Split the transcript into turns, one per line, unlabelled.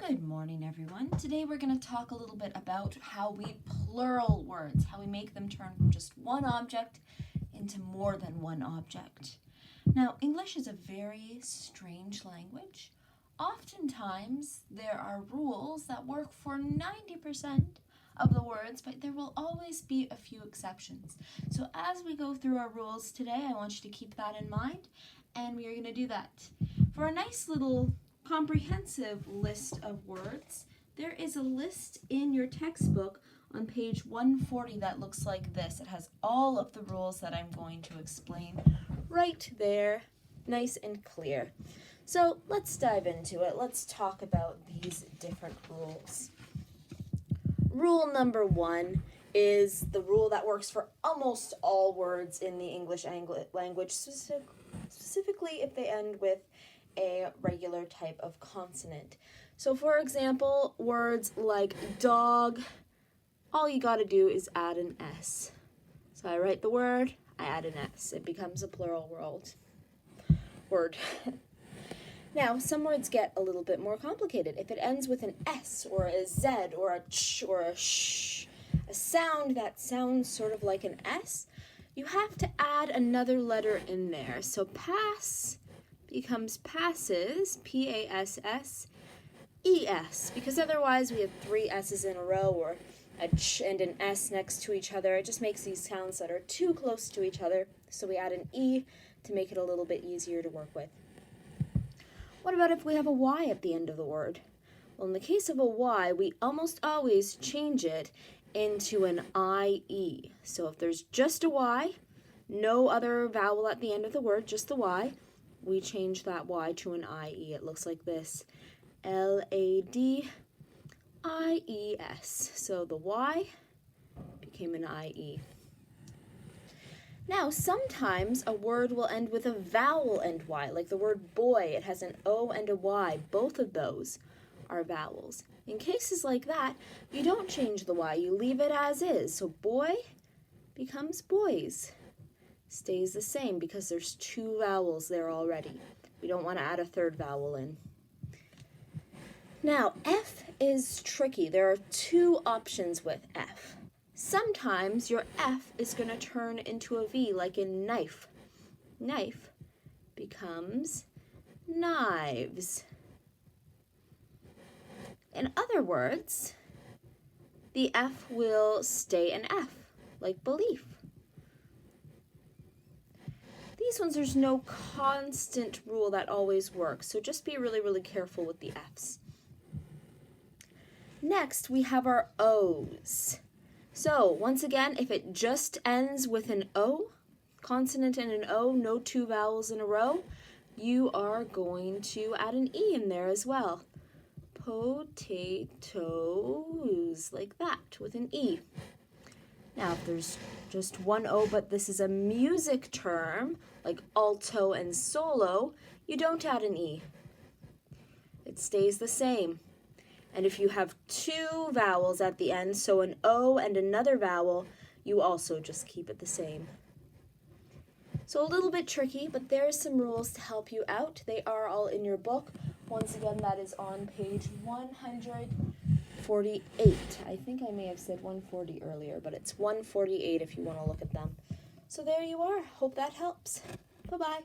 Good morning, everyone. Today we're going to talk a little bit about how we plural words, how we make them turn from just one object into more than one object. Now, English is a very strange language. Oftentimes, there are rules that work for 90% of the words, but there will always be a few exceptions. So as we go through our rules today, I want you to keep that in mind, and we are going to do that. For a nice little comprehensive list of words, there is a list in your textbook on page 140 that looks like this. It has all of the rules that I'm going to explain right there, nice and clear. So let's dive into it. Let's talk about these different rules. Rule number 1 is the rule that works for almost all words in the English language, specifically if they end with a regular type of consonant. So for example, words like dog, all you gotta do is add an S. So I write the word, I add an S. It becomes a plural word. Now, some words get a little bit more complicated. If it ends with an S or a Z or a ch or a sh, a sound that sounds sort of like an S, you have to add another letter in there. So pass becomes passes, P-A-S-S-E-S, because otherwise we have 3 S's in a row or a ch and an S next to each other. It just makes these sounds that are too close to each other, so we add an E to make it a little bit easier to work with. What about if we have a Y at the end of the word? Well, in the case of a Y, we almost always change it into an I-E. So if there's just a Y, no other vowel at the end of the word, just the Y, we change that Y to an I-E. It looks like this, L-A-D-I-E-S. So the Y became an I-E. Now, sometimes a word will end with a vowel and Y, like the word boy. It has an O and a Y. Both of those are vowels. In cases like that, you don't change the Y. You leave it as is. So boy becomes boys. Stays the same because there's 2 vowels there already. We don't want to add a 3rd vowel in. Now, F is tricky. There are 2 options with F. Sometimes your F is going to turn into a V, like in knife. Knife becomes knives. In other words, the F will stay an F, like belief. These ones, there's no constant rule that always works, so just be really, really careful with the Fs. Next, we have our Os. So, once again, if it just ends with an O, consonant and an O, no 2 vowels in a row, you are going to add an E in there as well. Potatoes, like that, with an E. Now, if there's just one O, but this is a music term, like alto and solo, you don't add an E. It stays the same. And if you have 2 vowels at the end, so an O and another vowel, you also just keep it the same. So a little bit tricky, but there's some rules to help you out. They are all in your book. Once again, that is on page 148. I think I may have said 140 earlier, but it's 148 if you want to look at them. So there you are. Hope that helps. Bye-bye.